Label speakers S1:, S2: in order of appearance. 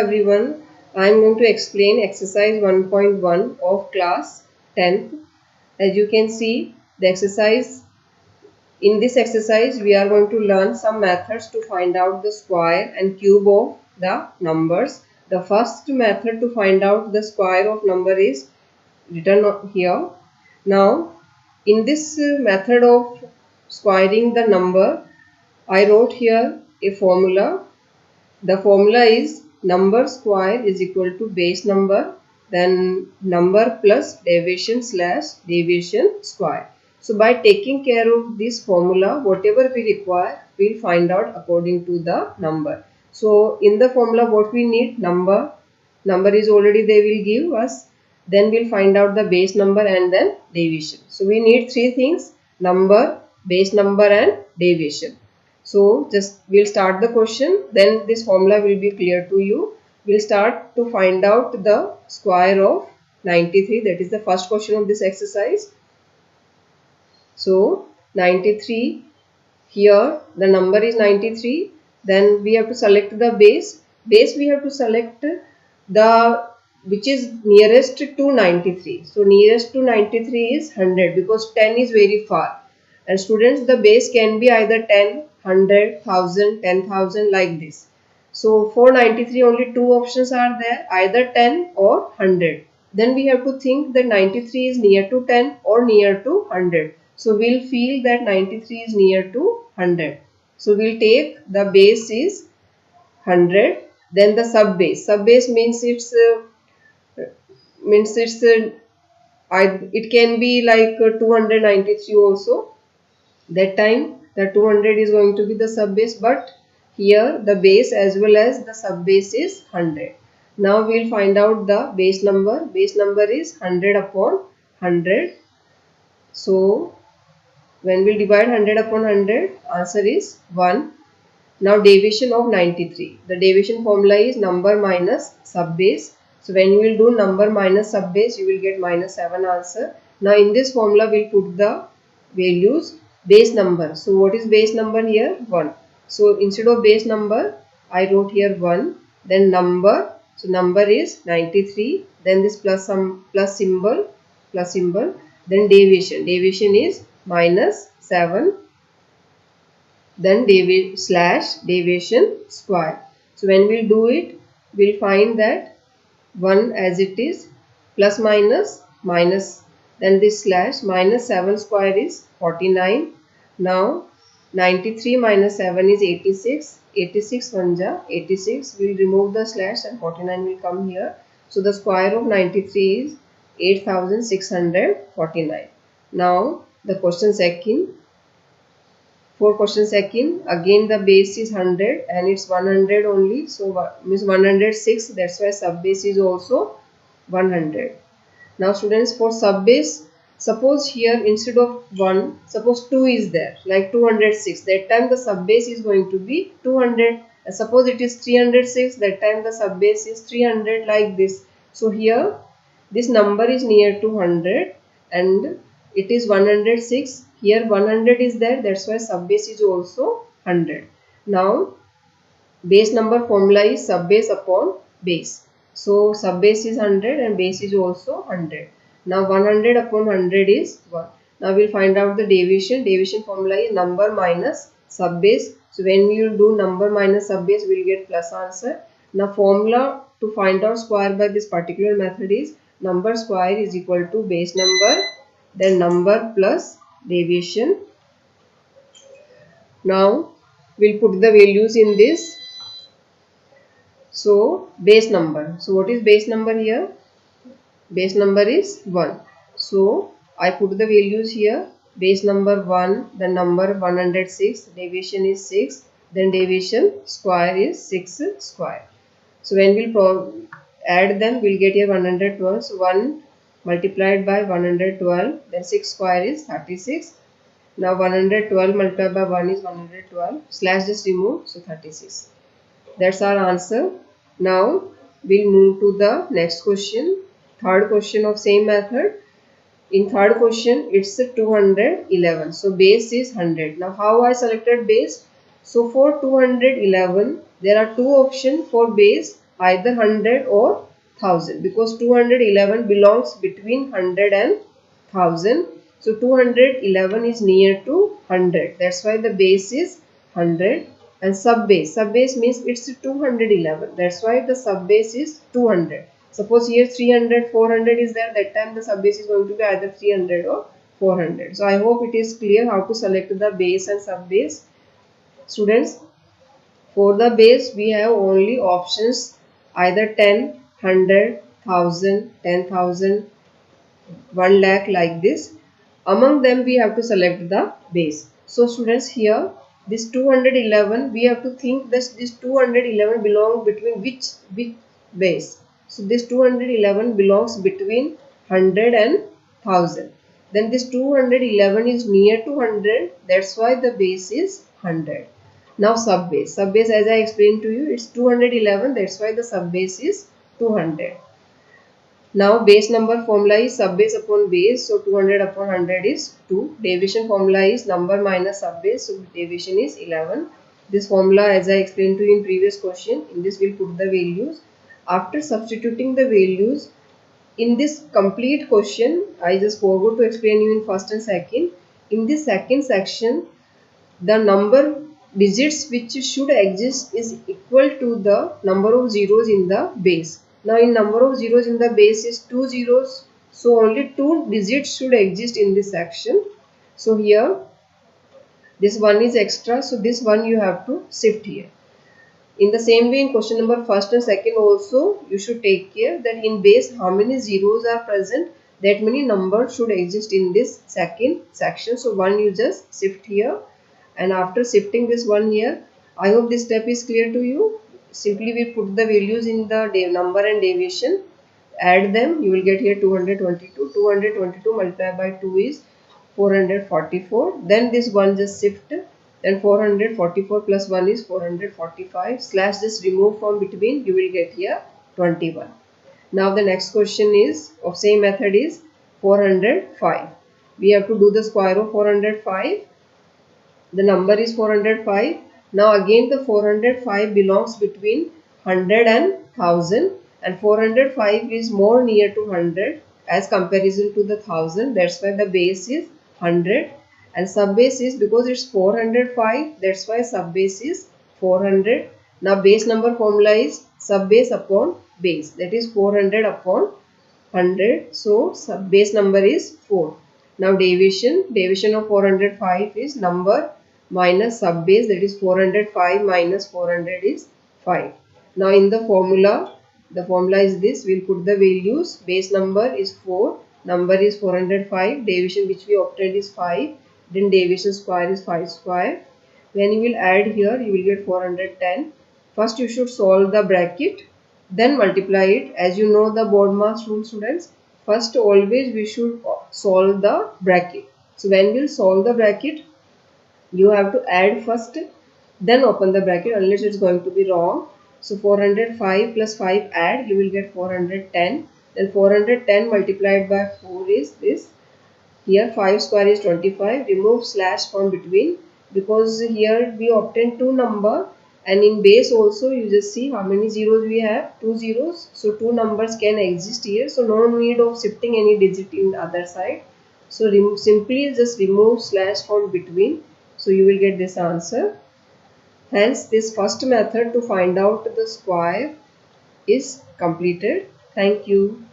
S1: everyone. I am going to explain exercise 1.1 of class 10th. As you can see, in this exercise we are going to learn some methods to find out the square and cube of the numbers. The first method to find out the square of number is written here. Now, in this method of squaring the number, I wrote here a formula. The formula is number square is equal to base number, then number plus deviation slash deviation square. So by taking care of this formula, whatever we require, we'll find out according to the number. So in the formula, what we need, number is already they will give us. Then we'll find out the base number and then deviation. So we need three things: number, base number and deviation. So just we'll start the question, then this formula will be clear to you. We'll start to find out the square of 93. That is the first question of this exercise. So 93, here the number is 93. Then we have to select the base. Base we have to select the which is nearest to 93. So nearest to 93 is 100 because 10 is very far. And students, the base can be either 10, 100, 1000, 10,000 like this. So for 93 only two options are there, either 10 or 100. Then we have to think that 93 is near to 10 or near to 100. So we'll feel that 93 is near to 100. So we'll take the base is 100. Then the sub base. Sub base means it can be like 293 also. That time the 200 is going to be the sub base, but here the base as well as the sub base is 100. Now we will find out the base number. Base number is 100 upon 100. So when we divide 100 upon 100, answer is 1. Now deviation of 93. The deviation formula is number minus sub base. So when you will do number minus sub base, you will get minus 7 answer. Now in this formula we will put the values. Base number. So what is base number here? 1. So instead of base number, I wrote here 1. Then number. So number is 93. Then this plus symbol. Then deviation. Deviation is minus 7. Then deviation square. So when we do it, we'll find that 1 as it is, plus minus, then this slash, minus 7 square is 49. Now 93 minus 7 is 86. 86 1 86. We'll remove the slash and 49 will come here. So the square of 93 is 8649. Now the question second. For question second, again the base is 100 and it's 100 only. So means 106. That's why sub base is also 100. Now students, for sub base, suppose here instead of 1, suppose 2 is there, like 206. That time the sub base is going to be 200. Suppose it is 306. That time the sub base is 300 like this. So here this number is near to 100 and it is 106. Here 100 is there. That's why sub base is also 100. Now base number formula is sub base upon base. So sub base is 100 and base is also 100. Now 100 upon 100 is 1. Now we'll find out the deviation. Deviation formula is number minus sub base. So when we will do number minus sub base, we will get plus answer. Now formula to find out square by this particular method is number square is equal to base number, then number plus deviation. Now we'll put the values in this. So base number. So what is base number here? Base number is 1. So I put the values here. Base number 1, the number 106, deviation is 6, then deviation square is 6 square. So when we'll add them, we'll get here 112. So 1 multiplied by 112, then 6 square is 36. Now 112 multiplied by 1 is 112. Slash just remove, so 36. That's our answer. Now we'll move to the next question. Third question of same method. In third question, it's 211. So base is 100. Now how I selected base? So for 211, there are two options for base. either 100 or 1000, because 211 belongs between 100 and 1000. So 211 is near to 100. That's why the base is 100. And subbase. Subbase means it's 211. That's why the subbase is 200. Suppose here 300, 400 is there. That time the subbase is going to be either 300 or 400. So I hope it is clear how to select the base and subbase. Students, for the base we have only options either 10, 100, 1000, 10,000, 1 lakh, like this. Among them we have to select the base. So students, here this 211, we have to think that this 211 belongs between which base. So this 211 belongs between 100 and 1000. Then this 211 is near to 100. That's why the base is 100. Now subbase. Subbase, as I explained to you, it's 211. That's why the subbase is 200. Now base number formula is subbase upon base. So 200 upon 100 is 2. Derivation formula is number minus subbase. So derivation is 11. This formula, as I explained to you in previous question, in this we'll put the values. After substituting the values, in this complete question, I just forgot to explain you in first and second. In this second section, the number digits which should exist is equal to the number of zeros in the base. Now in number of zeros in the base is 2 zeros. So only 2 digits should exist in this section. So here this one is extra. So this one you have to shift here. In the same way, in question number first and second also, you should take care that in base how many zeros are present, that many numbers should exist in this second section. So one you just shift here, and after shifting this one here, I hope this step is clear to you. Simply we put the values in the number and deviation, add them, you will get here 222. 222 multiplied by 2 is 444. Then this one just shift. Then 444 plus 1 is 445. Slash this remove from between, you will get here 21. Now the next question is of same method is 405. We have to do the square of 405. The number is 405. Now again the 405 belongs between 100 and 1000, and 405 is more near to 100 as comparison to the 1000. That's why the base is 100. And subbase is, because it's 405, that's why subbase is 400. Now base number formula is subbase upon base, that is 400 upon 100. So base number is 4. Now derivation of 405 is number minus subbase, that is 405 minus 400 is 5. Now in the formula is this, we'll put the values. Base number is 4, number is 405, derivation which we obtained is 5. Then derivation square is 5 square. When you will add here, you will get 410. First you should solve the bracket, then multiply it. As you know the board mass rule, students, first always we should solve the bracket. So when we will solve the bracket, you have to add first, then open the bracket, unless it's going to be wrong. So 405 plus 5 add, you will get 410. Then 410 multiplied by 4 is this. Here 5 square is 25. Remove slash from between, because here we obtain 2 number, and in base also you just see how many zeros we have, 2 zeros. So 2 numbers can exist here. So no need of shifting any digit in the other side. So simply just remove slash from between. So you will get this answer. Hence this first method to find out the square is completed. Thank you.